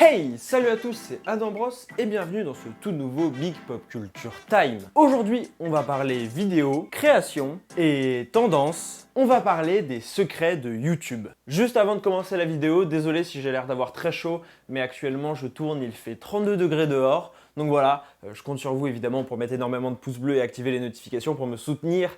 Hey, salut à tous, c'est Adam Bros et bienvenue dans ce tout nouveau Big Pop Culture Time. Aujourd'hui, on va parler vidéo, création et tendance. On va parler des secrets de YouTube. Juste avant de commencer la vidéo, désolé si j'ai l'air d'avoir très chaud, mais actuellement je tourne, il fait 32 degrés dehors. Donc voilà, je compte sur vous évidemment pour mettre énormément de pouces bleus et activer les notifications pour me soutenir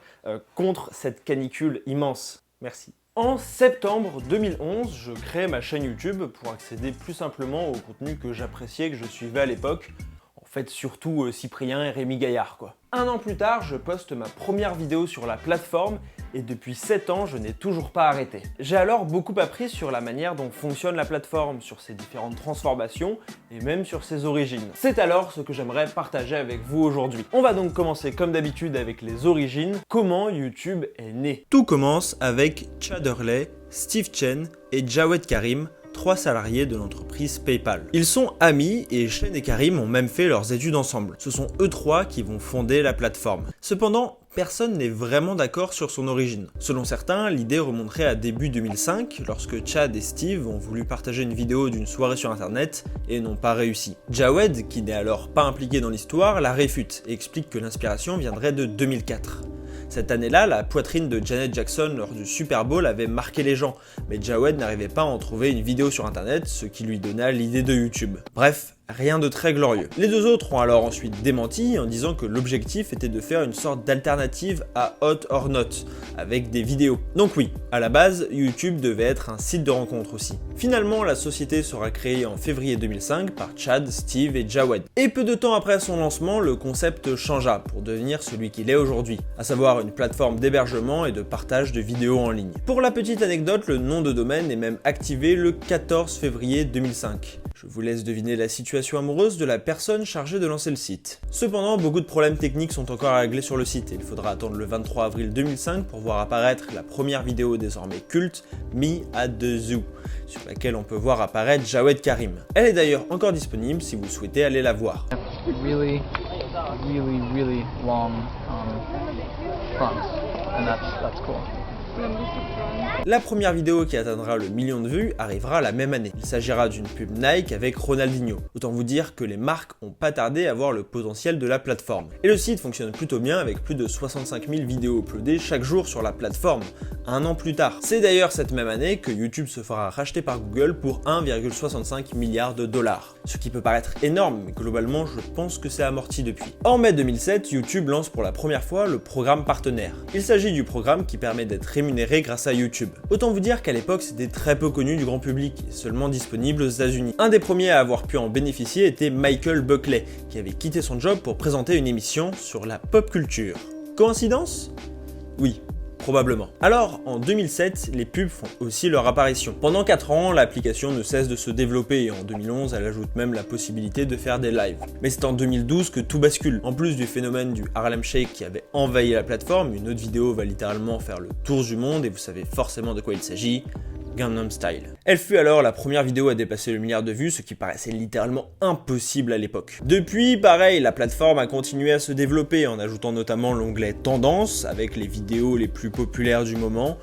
contre cette canicule immense. Merci. En septembre 2011, je crée ma chaîne YouTube pour accéder plus simplement au contenu que j'appréciais, que je suivais à l'époque. En fait, surtout Cyprien et Rémi Gaillard, quoi. Un an plus tard, je poste ma première vidéo sur la plateforme et depuis 7 ans, je n'ai toujours pas arrêté. J'ai alors beaucoup appris sur la manière dont fonctionne la plateforme, sur ses différentes transformations et même sur ses origines. C'est alors ce que j'aimerais partager avec vous aujourd'hui. On va donc commencer comme d'habitude avec les origines. Comment YouTube est né? Tout commence avec Chad Hurley, Steve Chen et Jawed Karim, 3 salariés de l'entreprise PayPal. Ils sont amis et Chen et Karim ont même fait leurs études ensemble. Ce sont eux trois qui vont fonder la plateforme. Cependant, personne n'est vraiment d'accord sur son origine. Selon certains, l'idée remonterait à début 2005, lorsque Chad et Steve ont voulu partager une vidéo d'une soirée sur internet et n'ont pas réussi. Jawed, qui n'est alors pas impliqué dans l'histoire, la réfute et explique que l'inspiration viendrait de 2004. Cette année-là, la poitrine de Janet Jackson lors du Super Bowl avait marqué les gens, mais Jawed n'arrivait pas à en trouver une vidéo sur internet, ce qui lui donna l'idée de YouTube. Bref, rien de très glorieux. Les deux autres ont alors ensuite démenti en disant que l'objectif était de faire une sorte d'alternative à Hot or Not, avec des vidéos. Donc oui, à la base, YouTube devait être un site de rencontre aussi. Finalement, la société sera créée en février 2005 par Chad, Steve et Jawed. Et peu de temps après son lancement, le concept changea pour devenir celui qu'il est aujourd'hui, à savoir une plateforme d'hébergement et de partage de vidéos en ligne. Pour la petite anecdote, le nom de domaine est même activé le 14 février 2005. Je vous laisse deviner la situation amoureuse de la personne chargée de lancer le site. Cependant, beaucoup de problèmes techniques sont encore à régler sur le site et il faudra attendre le 23 avril 2005 pour voir apparaître la première vidéo désormais culte, Me at the Zoo, sur laquelle on peut voir apparaître Jawed Karim. Elle est d'ailleurs encore disponible si vous souhaitez aller la voir. Really long fronts, and that's cool. La première vidéo qui atteindra le million de vues arrivera la même année. Il s'agira d'une pub Nike avec Ronaldinho. Autant vous dire que les marques ont pas tardé à voir le potentiel de la plateforme. Et le site fonctionne plutôt bien avec plus de 65 000 vidéos uploadées chaque jour sur la plateforme, un an plus tard. C'est d'ailleurs cette même année que YouTube se fera racheter par Google pour 1,65 milliard de dollars. Ce qui peut paraître énorme, mais globalement je pense que c'est amorti depuis. En mai 2007, YouTube lance pour la première fois le programme partenaire. Il s'agit du programme qui permet d'être rémunéré grâce à YouTube. Autant vous dire qu'à l'époque c'était très peu connu du grand public et seulement disponible aux États-Unis. Un des premiers à avoir pu en bénéficier était Michael Buckley, qui avait quitté son job pour présenter une émission sur la pop culture. Coïncidence? Oui. Probablement. Alors, en 2007, les pubs font aussi leur apparition. Pendant 4 ans, l'application ne cesse de se développer et en 2011, elle ajoute même la possibilité de faire des lives. Mais c'est en 2012 que tout bascule. En plus du phénomène du Harlem Shake qui avait envahi la plateforme, une autre vidéo va littéralement faire le tour du monde et vous savez forcément de quoi il s'agit. Gangnam Style. Elle fut alors la première vidéo à dépasser le milliard de vues, ce qui paraissait littéralement impossible à l'époque. Depuis, pareil, la plateforme a continué à se développer en ajoutant notamment l'onglet Tendance avec les vidéos les plus populaires du moment,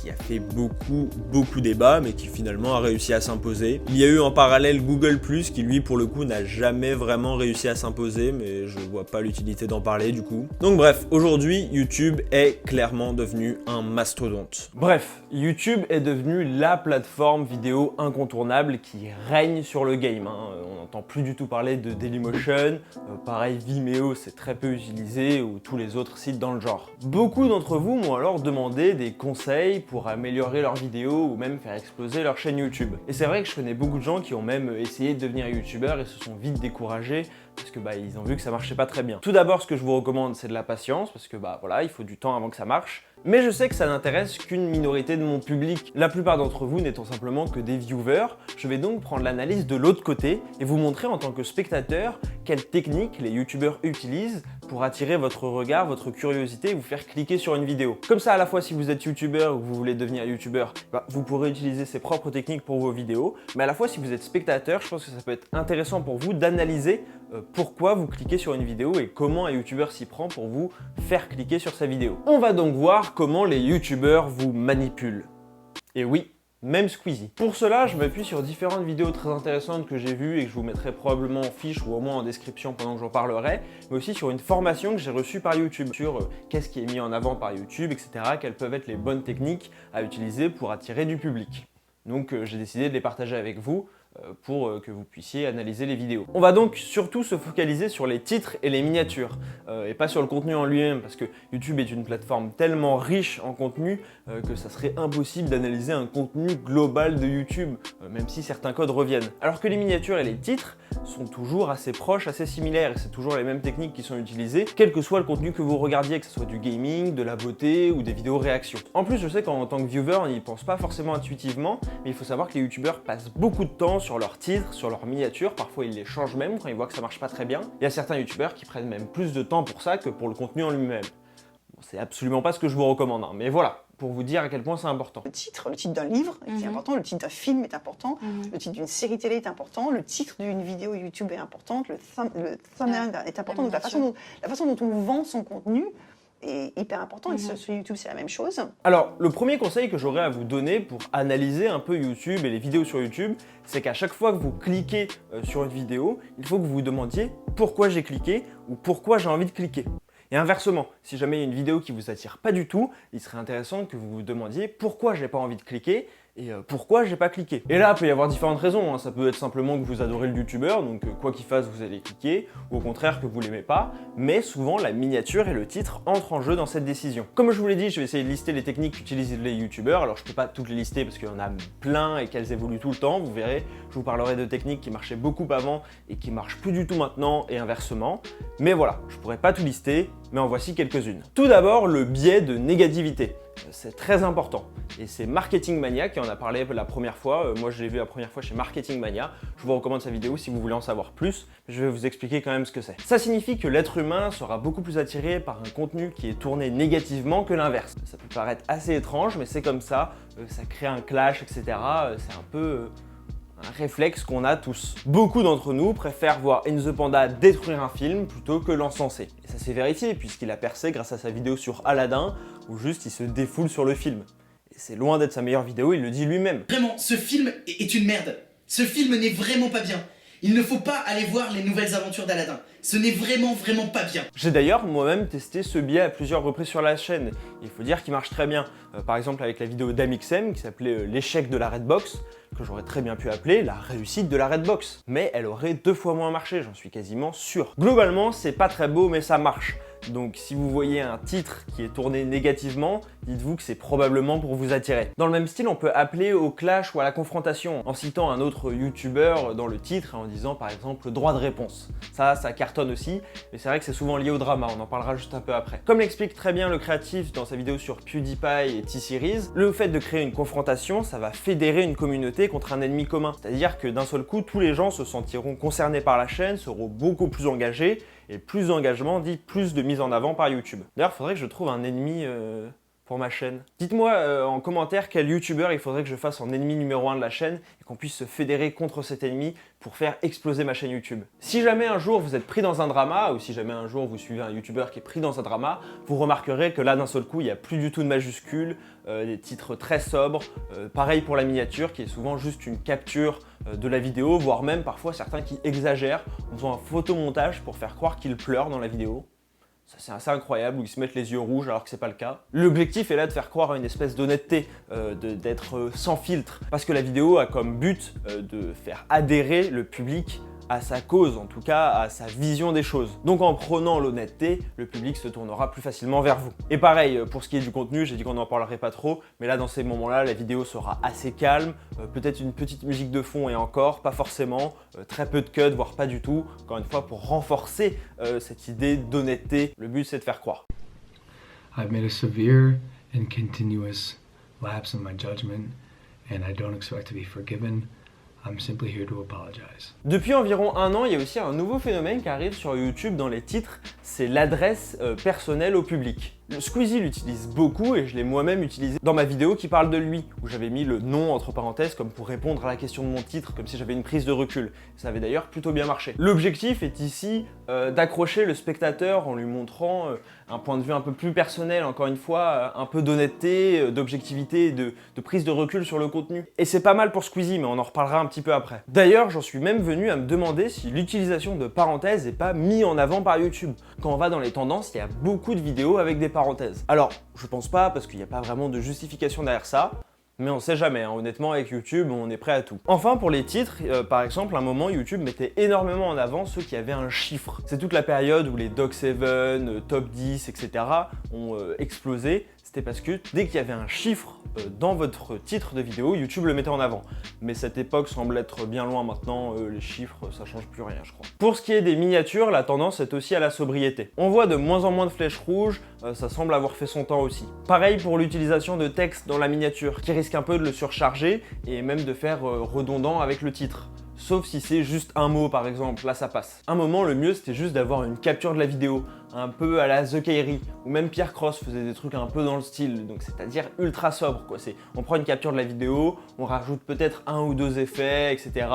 qui a fait beaucoup débat, mais qui finalement a réussi à s'imposer. Il y a eu en parallèle Google+, qui lui pour le coup n'a jamais vraiment réussi à s'imposer, mais je vois pas l'utilité d'en parler du coup. Donc bref, aujourd'hui YouTube est clairement devenu un mastodonte. Bref, YouTube est devenu la plateforme vidéo incontournable qui règne sur le game. On n'entend plus du tout parler de Dailymotion, pareil Vimeo c'est très peu utilisé, ou tous les autres sites dans le genre. Beaucoup d'entre vous m'ont alors demandé des conseils pour améliorer leurs vidéos ou même faire exploser leur chaîne YouTube. Et c'est vrai que je connais beaucoup de gens qui ont même essayé de devenir youtubeurs et se sont vite découragés parce que ils ont vu que ça marchait pas très bien. Tout d'abord, ce que je vous recommande, c'est de la patience parce que voilà, il faut du temps avant que ça marche. Mais je sais que ça n'intéresse qu'une minorité de mon public. La plupart d'entre vous n'étant simplement que des viewers, je vais donc prendre l'analyse de l'autre côté et vous montrer en tant que spectateur quelles techniques les youtubeurs utilisent pour attirer votre regard, votre curiosité et vous faire cliquer sur une vidéo. Comme ça, à la fois si vous êtes youtubeur ou que vous voulez devenir youtubeur, vous pourrez utiliser ces propres techniques pour vos vidéos, mais à la fois si vous êtes spectateur, je pense que ça peut être intéressant pour vous d'analyser pourquoi vous cliquez sur une vidéo et comment un youtubeur s'y prend pour vous faire cliquer sur sa vidéo. On va donc voir comment les youtubeurs vous manipulent. Et oui, même Squeezie. Pour cela, je m'appuie sur différentes vidéos très intéressantes que j'ai vues et que je vous mettrai probablement en fiche ou au moins en description pendant que j'en parlerai, mais aussi sur une formation que j'ai reçue par YouTube, sur qu'est-ce qui est mis en avant par YouTube, etc., quelles peuvent être les bonnes techniques à utiliser pour attirer du public. Donc j'ai décidé de les partager avec vous pour que vous puissiez analyser les vidéos. On va donc surtout se focaliser sur les titres et les miniatures, et pas sur le contenu en lui-même, parce que YouTube est une plateforme tellement riche en contenu que ça serait impossible d'analyser un contenu global de YouTube, même si certains codes reviennent. Alors que les miniatures et les titres sont toujours assez proches, assez similaires, et c'est toujours les mêmes techniques qui sont utilisées, quel que soit le contenu que vous regardiez, que ce soit du gaming, de la beauté ou des vidéos réactions. En plus, je sais qu'en tant que viewer, on n'y pense pas forcément intuitivement, mais il faut savoir que les youtubeurs passent beaucoup de temps sur leurs titres, sur leurs miniatures, parfois ils les changent même quand ils voient que ça marche pas très bien. Il y a certains youtubeurs qui prennent même plus de temps pour ça que pour le contenu en lui-même. Bon, c'est absolument pas ce que je vous recommande, hein, mais voilà, pour vous dire à quel point c'est important. Le titre d'un livre est important, le titre d'un film est important, le titre d'une série télé est important, le titre d'une vidéo YouTube est important, le thumbnail est important, donc la façon dont on vend son contenu est hyper important, et sur YouTube c'est la même chose. Alors, le premier conseil que j'aurais à vous donner pour analyser un peu YouTube et les vidéos sur YouTube, c'est qu'à chaque fois que vous cliquez sur une vidéo, il faut que vous vous demandiez pourquoi j'ai cliqué ou pourquoi j'ai envie de cliquer. Et inversement, si jamais il y a une vidéo qui vous attire pas du tout, il serait intéressant que vous vous demandiez pourquoi j'ai pas envie de cliquer et pourquoi j'ai pas cliqué. Et là, il peut y avoir différentes raisons, hein. Ça peut être simplement que vous adorez le youtubeur, donc quoi qu'il fasse, vous allez cliquer, ou au contraire que vous l'aimez pas, mais souvent la miniature et le titre entrent en jeu dans cette décision. Comme je vous l'ai dit, je vais essayer de lister les techniques qu'utilisent les youtubeurs, alors je peux pas toutes les lister parce qu'il y en a plein et qu'elles évoluent tout le temps, vous verrez, je vous parlerai de techniques qui marchaient beaucoup avant et qui marchent plus du tout maintenant et inversement, mais voilà, je pourrais pas tout lister, mais en voici quelques-unes. Tout d'abord, le biais de négativité. C'est très important et c'est Marketing Mania qui en a parlé la première fois. Moi je l'ai vu la première fois chez Marketing Mania. Je vous recommande sa vidéo si vous voulez en savoir plus. Je vais vous expliquer quand même ce que c'est. Ça signifie que l'être humain sera beaucoup plus attiré par un contenu qui est tourné négativement que l'inverse. Ça peut paraître assez étrange, mais c'est comme ça. Ça crée un clash, etc. C'est un peu un réflexe qu'on a tous. Beaucoup d'entre nous préfèrent voir Enzo Panda détruire un film plutôt que l'encenser. Et ça s'est vérifié puisqu'il a percé grâce à sa vidéo sur Aladdin où juste il se défoule sur le film. Et c'est loin d'être sa meilleure vidéo, il le dit lui-même. Vraiment, ce film est une merde. Ce film n'est vraiment pas bien. Il ne faut pas aller voir les nouvelles aventures d'Aladin. Ce n'est vraiment pas bien. J'ai d'ailleurs moi-même testé ce biais à plusieurs reprises sur la chaîne. Il faut dire qu'il marche très bien. Par exemple avec la vidéo d'Amixem qui s'appelait l'échec de la Redbox, que j'aurais très bien pu appeler la réussite de la Redbox. Mais elle aurait 2 fois moins marché, j'en suis quasiment sûr. Globalement, c'est pas très beau mais ça marche. Donc si vous voyez un titre qui est tourné négativement, dites-vous que c'est probablement pour vous attirer. Dans le même style, on peut appeler au clash ou à la confrontation en citant un autre youtubeur dans le titre et en disant par exemple droit de réponse. Ça cartonne aussi, mais c'est vrai que c'est souvent lié au drama, on en parlera juste un peu après. Comme l'explique très bien le créatif dans sa vidéo sur PewDiePie et T-Series, le fait de créer une confrontation, ça va fédérer une communauté contre un ennemi commun. C'est-à-dire que d'un seul coup, tous les gens se sentiront concernés par la chaîne, seront beaucoup plus engagés, et plus d'engagement dit plus de mise en avant par YouTube. D'ailleurs, il faudrait que je trouve un ennemi pour ma chaîne. Dites-moi en commentaire quel youtubeur il faudrait que je fasse en ennemi numéro 1 de la chaîne et qu'on puisse se fédérer contre cet ennemi pour faire exploser ma chaîne YouTube. Si jamais un jour vous êtes pris dans un drama, ou si jamais un jour vous suivez un youtubeur qui est pris dans un drama, vous remarquerez que là d'un seul coup il n'y a plus du tout de majuscules, des titres très sobres, pareil pour la miniature qui est souvent juste une capture de la vidéo, voire même parfois certains qui exagèrent en faisant un photomontage pour faire croire qu'ils pleurent dans la vidéo. Ça c'est assez incroyable, où ils se mettent les yeux rouges alors que c'est pas le cas. L'objectif est là de faire croire à une espèce d'honnêteté, d'être sans filtre, parce que la vidéo a comme but de faire adhérer le public à sa cause, en tout cas à sa vision des choses. Donc en prônant l'honnêteté, le public se tournera plus facilement vers vous. Et pareil, pour ce qui est du contenu, j'ai dit qu'on n'en parlerait pas trop, mais là dans ces moments-là, la vidéo sera assez calme, peut-être une petite musique de fond et encore, pas forcément, très peu de cuts, voire pas du tout, encore une fois pour renforcer cette idée d'honnêteté. Le but c'est de faire croire. I've made a severe and continuous lapse in my judgment and I don't expect to be forgiven. I'm simply here to apologize. Depuis environ 1 an, il y a aussi un nouveau phénomène qui arrive sur YouTube dans les titres, c'est l'adresse personnelle au public. Squeezie l'utilise beaucoup et je l'ai moi-même utilisé dans ma vidéo qui parle de lui, où j'avais mis le nom entre parenthèses comme pour répondre à la question de mon titre, comme si j'avais une prise de recul. Ça avait d'ailleurs plutôt bien marché. L'objectif est ici d'accrocher le spectateur en lui montrant un point de vue un peu plus personnel, encore une fois, un peu d'honnêteté, d'objectivité, de prise de recul sur le contenu. Et c'est pas mal pour Squeezie, mais on en reparlera un petit peu après. D'ailleurs, j'en suis même venu à me demander si l'utilisation de parenthèses n'est pas mise en avant par YouTube. Quand on va dans les tendances, il y a beaucoup de vidéos avec des parenthèses. Alors, je pense pas, parce qu'il n'y a pas vraiment de justification derrière ça. Mais on sait jamais, hein. Honnêtement avec YouTube, on est prêt à tout. Enfin pour les titres, par exemple, à un moment YouTube mettait énormément en avant ceux qui avaient un chiffre. C'est toute la période où les Dog7, Top 10, etc. ont explosé. C'était parce que dès qu'il y avait un chiffre dans votre titre de vidéo, YouTube le mettait en avant. Mais cette époque semble être bien loin maintenant, les chiffres ça change plus rien je crois. Pour ce qui est des miniatures, la tendance est aussi à la sobriété. On voit de moins en moins de flèches rouges, ça semble avoir fait son temps aussi. Pareil pour l'utilisation de texte dans la miniature, qui risque un peu de le surcharger et même de faire redondant avec le titre. Sauf si c'est juste un mot par exemple, là ça passe. Un moment le mieux c'était juste d'avoir une capture de la vidéo, un peu à la The Kairi, ou même Pierre Cross faisait des trucs un peu dans le style, donc c'est-à-dire ultra sobre quoi. On prend une capture de la vidéo, on rajoute peut-être un ou deux effets, etc.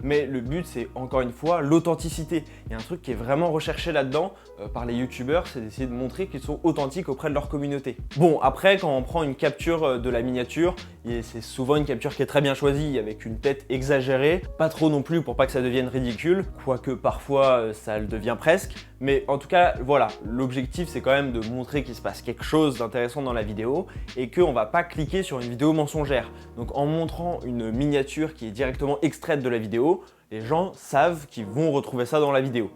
Mais le but c'est encore une fois l'authenticité. Il y a un truc qui est vraiment recherché là-dedans par les youtubeurs, c'est d'essayer de montrer qu'ils sont authentiques auprès de leur communauté. Bon après quand on prend une capture de la miniature, c'est souvent une capture qui est très bien choisie, avec une tête exagérée, pas trop non plus pour pas que ça devienne ridicule, quoique parfois ça le devient presque, mais en tout cas voilà, l'objectif c'est quand même de montrer qu'il se passe quelque chose d'intéressant dans la vidéo et qu'on va pas cliquer sur une vidéo mensongère. Donc en montrant une miniature qui est directement extraite de la vidéo, les gens savent qu'ils vont retrouver ça dans la vidéo.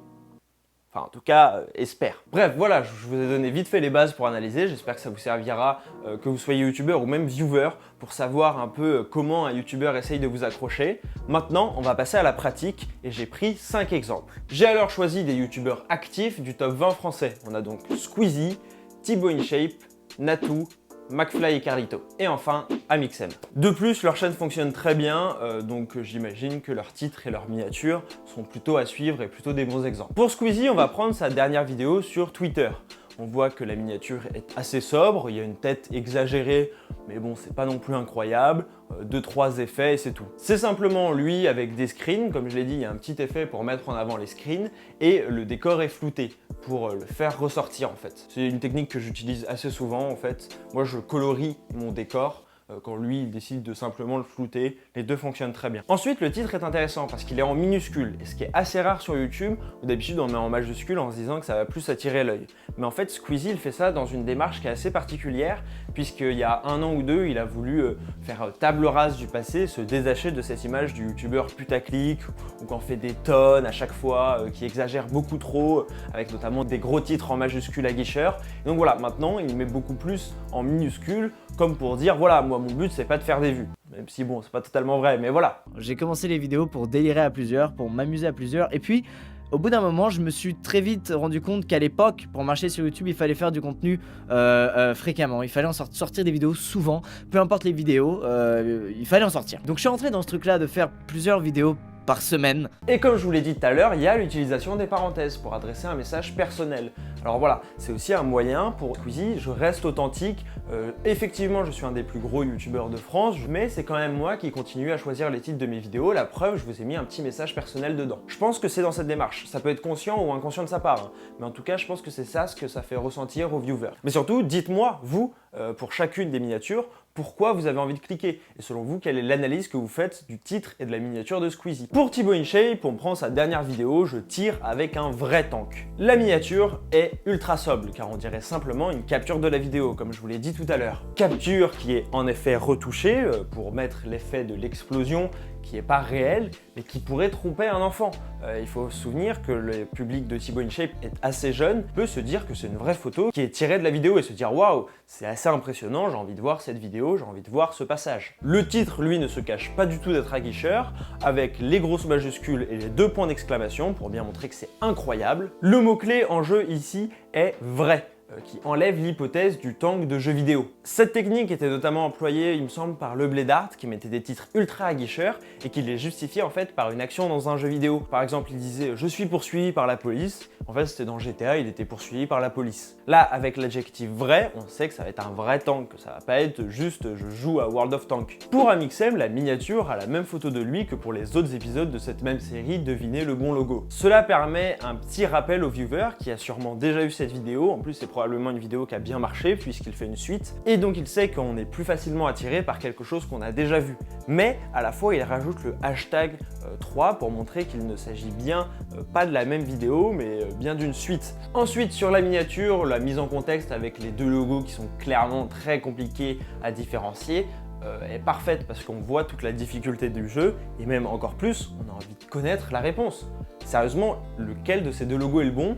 Enfin, en tout cas, espère. Bref, voilà, je vous ai donné vite fait les bases pour analyser. J'espère que ça vous servira, que vous soyez youtubeur ou même viewer, pour savoir un peu comment un youtubeur essaye de vous accrocher. Maintenant, on va passer à la pratique et j'ai pris 5 exemples. J'ai alors choisi des youtubeurs actifs du top 20 français. On a donc Squeezie, Thibaut InShape, Natou, McFly et Carlito. Et enfin, Amixem. De plus, leur chaîne fonctionne très bien, donc j'imagine que leurs titres et leurs miniatures sont plutôt à suivre et plutôt des bons exemples. Pour Squeezie, on va prendre sa dernière vidéo sur Twitter. On voit que la miniature est assez sobre, il y a une tête exagérée, mais bon, c'est pas non plus incroyable. 2-3 effets et c'est tout. C'est simplement lui avec des screens, comme je l'ai dit, il y a un petit effet pour mettre en avant les screens et le décor est flouté pour le faire ressortir en fait. C'est une technique que j'utilise assez souvent en fait. Moi je colorie mon décor quand lui il décide de simplement le flouter. Les deux fonctionnent très bien. Ensuite le titre est intéressant parce qu'il est en minuscule et ce qui est assez rare sur YouTube où d'habitude on met en majuscule en se disant que ça va plus attirer l'œil. Mais en fait Squeezie il fait ça dans une démarche qui est assez particulière puisqu'il y a 1 an ou 2 il a voulu faire table rase du passé, se détacher de cette image du youtubeur putaclic ou qu'on fait des tonnes à chaque fois, qui exagère beaucoup trop avec notamment des gros titres en majuscule à guicheur. Et donc voilà, maintenant il met beaucoup plus en minuscule comme pour dire voilà, moi mon but c'est pas de faire des vues. Même si bon, c'est pas totalement vrai, mais voilà. J'ai commencé les vidéos pour délirer à plusieurs, pour m'amuser à plusieurs, et puis au bout d'un moment, je me suis très vite rendu compte qu'à l'époque, pour marcher sur YouTube, il fallait faire du contenu fréquemment. Il fallait en sortir des vidéos souvent, peu importe les vidéos, il fallait en sortir. Donc je suis rentré dans ce truc-là de faire plusieurs vidéos par semaine. Et comme je vous l'ai dit tout à l'heure, il y a l'utilisation des parenthèses pour adresser un message personnel. Alors voilà, c'est aussi un moyen pour Squeezie, je reste authentique. Effectivement, je suis un des plus gros youtubeurs de France, mais c'est quand même moi qui continue à choisir les titres de mes vidéos. La preuve, je vous ai mis un petit message personnel dedans. Je pense que c'est dans cette démarche. Ça peut être conscient ou inconscient de sa part, hein. Mais en tout cas, je pense que c'est ça ce que ça fait ressentir aux viewers. Mais surtout, dites-moi, vous, pour chacune des miniatures, pourquoi vous avez envie de cliquer et selon vous, quelle est l'analyse que vous faites du titre et de la miniature de Squeezie. Pour Thibaut InShape, on prend sa dernière vidéo, je tire avec un vrai tank. La miniature est ultra sobre car on dirait simplement une capture de la vidéo comme je vous l'ai dit tout à l'heure. Capture qui est en effet retouchée pour mettre l'effet de l'explosion qui n'est pas réel mais qui pourrait tromper un enfant. Il faut se souvenir que le public de Thibaut InShape est assez jeune, peut se dire que c'est une vraie photo qui est tirée de la vidéo et se dire waouh, c'est assez impressionnant, j'ai envie de voir cette vidéo, j'ai envie de voir ce passage. Le titre lui ne se cache pas du tout d'être aguicheur avec les grosses majuscules et les 2 points d'exclamation pour bien montrer que c'est incroyable. Le mot-clé en jeu ici est vrai. qui enlève l'hypothèse du tank de jeux vidéo. Cette technique était notamment employée, il me semble, par le Blédart, qui mettait des titres ultra aguicheurs et qui les justifiait en fait par une action dans un jeu vidéo. Par exemple, il disait « je suis poursuivi par la police », en fait c'était dans GTA, il était poursuivi par la police. Là, avec l'adjectif vrai, on sait que ça va être un vrai tank, que ça va pas être juste « je joue à World of Tanks ». Pour Amixem, la miniature a la même photo de lui que pour les autres épisodes de cette même série, devinez le bon logo. Cela permet un petit rappel au viewer qui a sûrement déjà vu cette vidéo, en plus c'est probablement une vidéo qui a bien marché puisqu'il fait une suite, et donc il sait qu'on est plus facilement attiré par quelque chose qu'on a déjà vu. Mais à la fois il rajoute le hashtag 3 pour montrer qu'il ne s'agit bien pas de la même vidéo mais bien d'une suite. Ensuite sur la miniature, la mise en contexte avec les deux logos qui sont clairement très compliqués à différencier, est parfaite parce qu'on voit toute la difficulté du jeu et même encore plus, on a envie de connaître la réponse. Sérieusement, lequel de ces deux logos est le bon?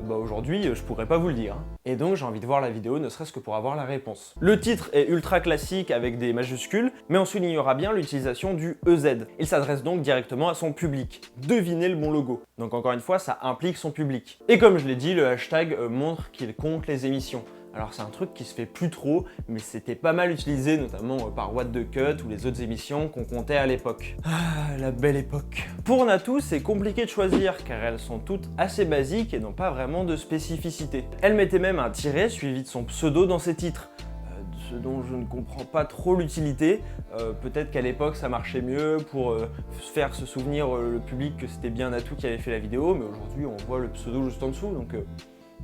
Aujourd'hui, je pourrais pas vous le dire. Et donc j'ai envie de voir la vidéo, ne serait-ce que pour avoir la réponse. Le titre est ultra classique avec des majuscules, mais on soulignera bien l'utilisation du EZ. Il s'adresse donc directement à son public. Devinez le bon logo. Donc encore une fois, ça implique son public. Et comme je l'ai dit, le hashtag montre qu'il compte les émissions. Alors c'est un truc qui se fait plus trop, mais c'était pas mal utilisé notamment par What the Cut ou les autres émissions qu'on comptait à l'époque. Ah, la belle époque. Pour Natou, c'est compliqué de choisir car elles sont toutes assez basiques et n'ont pas vraiment de spécificité. Elle mettait même un tiret suivi de son pseudo dans ses titres. Ce dont je ne comprends pas trop l'utilité. Peut-être qu'à l'époque ça marchait mieux pour faire se souvenir le public que c'était bien Natou qui avait fait la vidéo, mais aujourd'hui on voit le pseudo juste en dessous, donc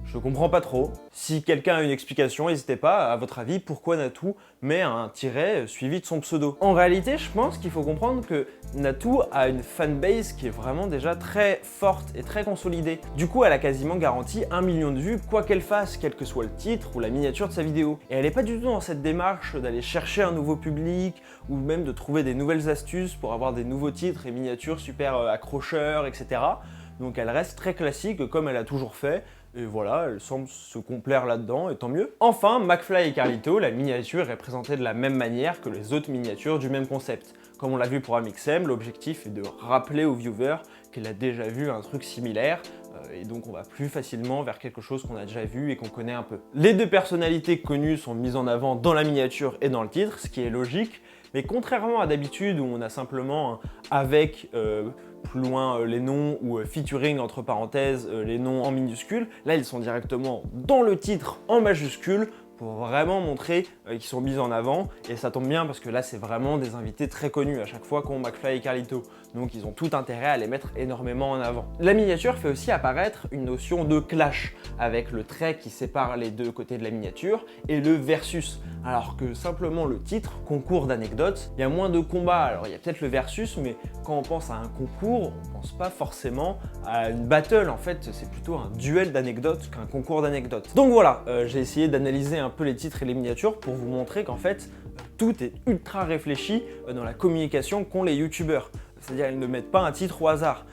je comprends pas trop. Si quelqu'un a une explication, n'hésitez pas, à votre avis, pourquoi Natou met un tiret suivi de son pseudo. En réalité, je pense qu'il faut comprendre que Natou a une fanbase qui est vraiment déjà très forte et très consolidée. Du coup, elle a quasiment garanti 1 million de vues, quoi qu'elle fasse, quel que soit le titre ou la miniature de sa vidéo. Et elle n'est pas du tout dans cette démarche d'aller chercher un nouveau public ou même de trouver des nouvelles astuces pour avoir des nouveaux titres et miniatures super accrocheurs, etc. Donc elle reste très classique comme elle a toujours fait. Et voilà, elle semble se complaire là-dedans, et tant mieux. Enfin, McFly et Carlito, la miniature est présentée de la même manière que les autres miniatures du même concept. Comme on l'a vu pour Amixem, l'objectif est de rappeler au viewer qu'il a déjà vu un truc similaire, et donc on va plus facilement vers quelque chose qu'on a déjà vu et qu'on connaît un peu. Les deux personnalités connues sont mises en avant dans la miniature et dans le titre, ce qui est logique, mais contrairement à d'habitude où on a simplement avec plus loin les noms ou featuring entre parenthèses les noms en minuscules, là ils sont directement dans le titre en majuscule pour vraiment montrer qu'ils sont mis en avant, et ça tombe bien parce que là c'est vraiment des invités très connus à chaque fois qu'on McFly et Carlito, donc ils ont tout intérêt à les mettre énormément en avant. La miniature fait aussi apparaître une notion de clash, avec le trait qui sépare les deux côtés de la miniature et le versus, alors que simplement le titre, concours d'anecdotes, il y a moins de combats. Alors il y a peut-être le versus, mais quand on pense à un concours, on pense pas forcément à une battle, en fait c'est plutôt un duel d'anecdotes qu'un concours d'anecdotes. Donc voilà, j'ai essayé d'analyser un peu les titres et les miniatures pour vous montrer qu'en fait tout est ultra réfléchi dans la communication qu'ont les youtubeurs. C'est-à-dire ils ne mettent pas un titre au hasard.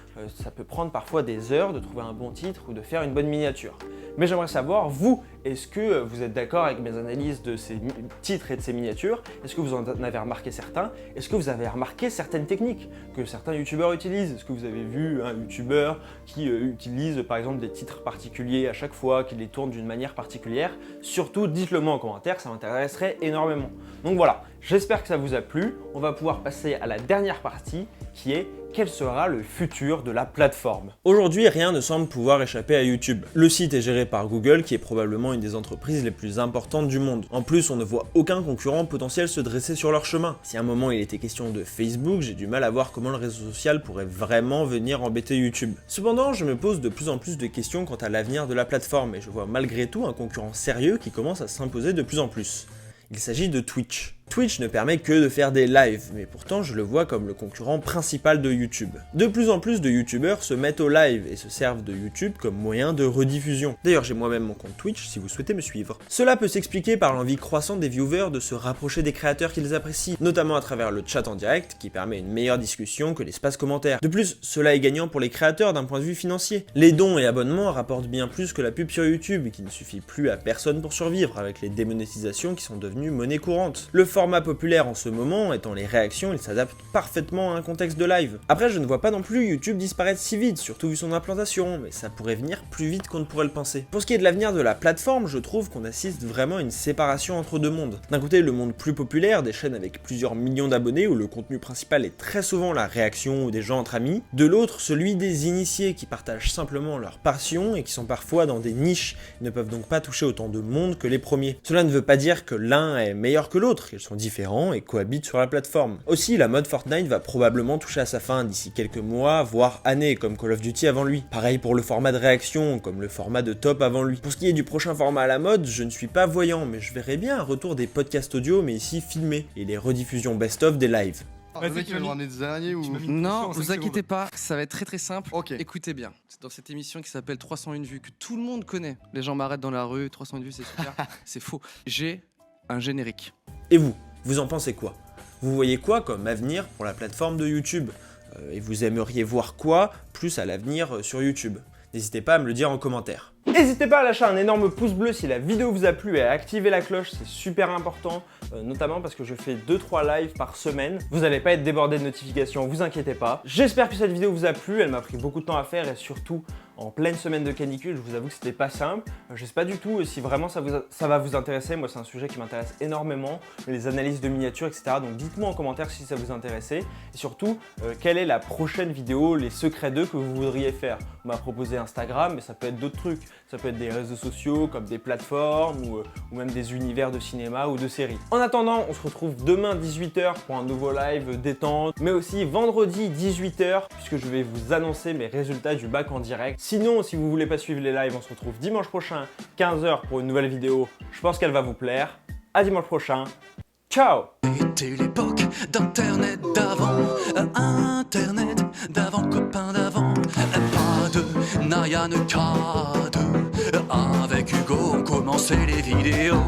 Ça peut prendre parfois des heures de trouver un bon titre ou de faire une bonne miniature. Mais j'aimerais savoir, vous, est-ce que vous êtes d'accord avec mes analyses de ces titres et de ces miniatures? Est-ce que vous en avez remarqué certains? Est-ce que vous avez remarqué certaines techniques que certains youtubeurs utilisent? Est-ce que vous avez vu un youtubeur qui utilise par exemple des titres particuliers à chaque fois, qui les tourne d'une manière particulière? Surtout, dites-le moi en commentaire, ça m'intéresserait énormément. Donc voilà, j'espère que ça vous a plu. On va pouvoir passer à la dernière partie qui est quel sera le futur de la plateforme. Aujourd'hui, rien ne semble pouvoir échapper à YouTube. Le site est géré par Google, qui est probablement une des entreprises les plus importantes du monde. En plus, on ne voit aucun concurrent potentiel se dresser sur leur chemin. Si à un moment il était question de Facebook, j'ai du mal à voir comment le réseau social pourrait vraiment venir embêter YouTube. Cependant, je me pose de plus en plus de questions quant à l'avenir de la plateforme, et je vois malgré tout un concurrent sérieux qui commence à s'imposer de plus en plus. Il s'agit de Twitch. Twitch ne permet que de faire des lives, mais pourtant je le vois comme le concurrent principal de YouTube. De plus en plus de youtubeurs se mettent au live et se servent de YouTube comme moyen de rediffusion. D'ailleurs j'ai moi-même mon compte Twitch si vous souhaitez me suivre. Cela peut s'expliquer par l'envie croissante des viewers de se rapprocher des créateurs qu'ils apprécient, notamment à travers le chat en direct qui permet une meilleure discussion que l'espace commentaire. De plus, cela est gagnant pour les créateurs d'un point de vue financier. Les dons et abonnements rapportent bien plus que la pub sur YouTube, qui ne suffit plus à personne pour survivre avec les démonétisations qui sont devenues monnaie courante. Le format populaire en ce moment étant les réactions, il s'adapte parfaitement à un contexte de live. Après, je ne vois pas non plus YouTube disparaître si vite, surtout vu son implantation, mais ça pourrait venir plus vite qu'on ne pourrait le penser. Pour ce qui est de l'avenir de la plateforme, je trouve qu'on assiste vraiment à une séparation entre deux mondes. D'un côté, le monde plus populaire, des chaînes avec plusieurs millions d'abonnés où le contenu principal est très souvent la réaction ou des gens entre amis. De l'autre, celui des initiés qui partagent simplement leur passion et qui sont parfois dans des niches et ne peuvent donc pas toucher autant de monde que les premiers. Cela ne veut pas dire que l'un est meilleur que l'autre, ils sont différents et cohabitent sur la plateforme. Aussi, la mode Fortnite va probablement toucher à sa fin d'ici quelques mois, voire années, comme Call of Duty avant lui. Pareil pour le format de réaction, comme le format de top avant lui. Pour ce qui est du prochain format à la mode, je ne suis pas voyant, mais je verrais bien un retour des podcasts audio, mais ici filmés, et les rediffusions best-of des lives. Le mec, il va nous ramener des araignées ou... Non, vous inquiétez pas, ça va être très très simple. Ok. Écoutez bien, c'est dans cette émission qui s'appelle 301 vues, que tout le monde connaît. Les gens m'arrêtent dans la rue, 301 vues, c'est super. C'est faux. J'ai un générique. Et vous en pensez quoi? Vous voyez quoi comme avenir pour la plateforme de YouTube? Et vous aimeriez voir quoi plus à l'avenir sur YouTube? N'hésitez pas à me le dire en commentaire. N'hésitez pas à lâcher un énorme pouce bleu si la vidéo vous a plu et à activer la cloche, c'est super important, notamment parce que je fais 2-3 lives par semaine. Vous n'allez pas être débordé de notifications, vous inquiétez pas. J'espère que cette vidéo vous a plu, elle m'a pris beaucoup de temps à faire et surtout en pleine semaine de canicule, je vous avoue que c'était pas simple. Je sais pas du tout si vraiment ça va vous intéresser, moi c'est un sujet qui m'intéresse énormément, les analyses de miniatures, etc. Donc dites-moi en commentaire si ça vous intéressait et surtout quelle est la prochaine vidéo, les secrets d'eux que vous voudriez faire. On m'a proposé Instagram, mais ça peut être d'autres trucs. Ça peut être des réseaux sociaux comme des plateformes ou même des univers de cinéma ou de séries. En attendant, on se retrouve demain 18h pour un nouveau live détente, mais aussi vendredi 18h puisque je vais vous annoncer mes résultats du bac en direct. Sinon, si vous voulez pas suivre les lives, on se retrouve dimanche prochain 15h pour une nouvelle vidéo. Je pense qu'elle va vous plaire. À dimanche prochain. Ciao! C'était l'époque d'internet d'avant, internet d'avant, copain d'avant. Pas de Nayane K2. Avec Hugo, on commençait les vidéos.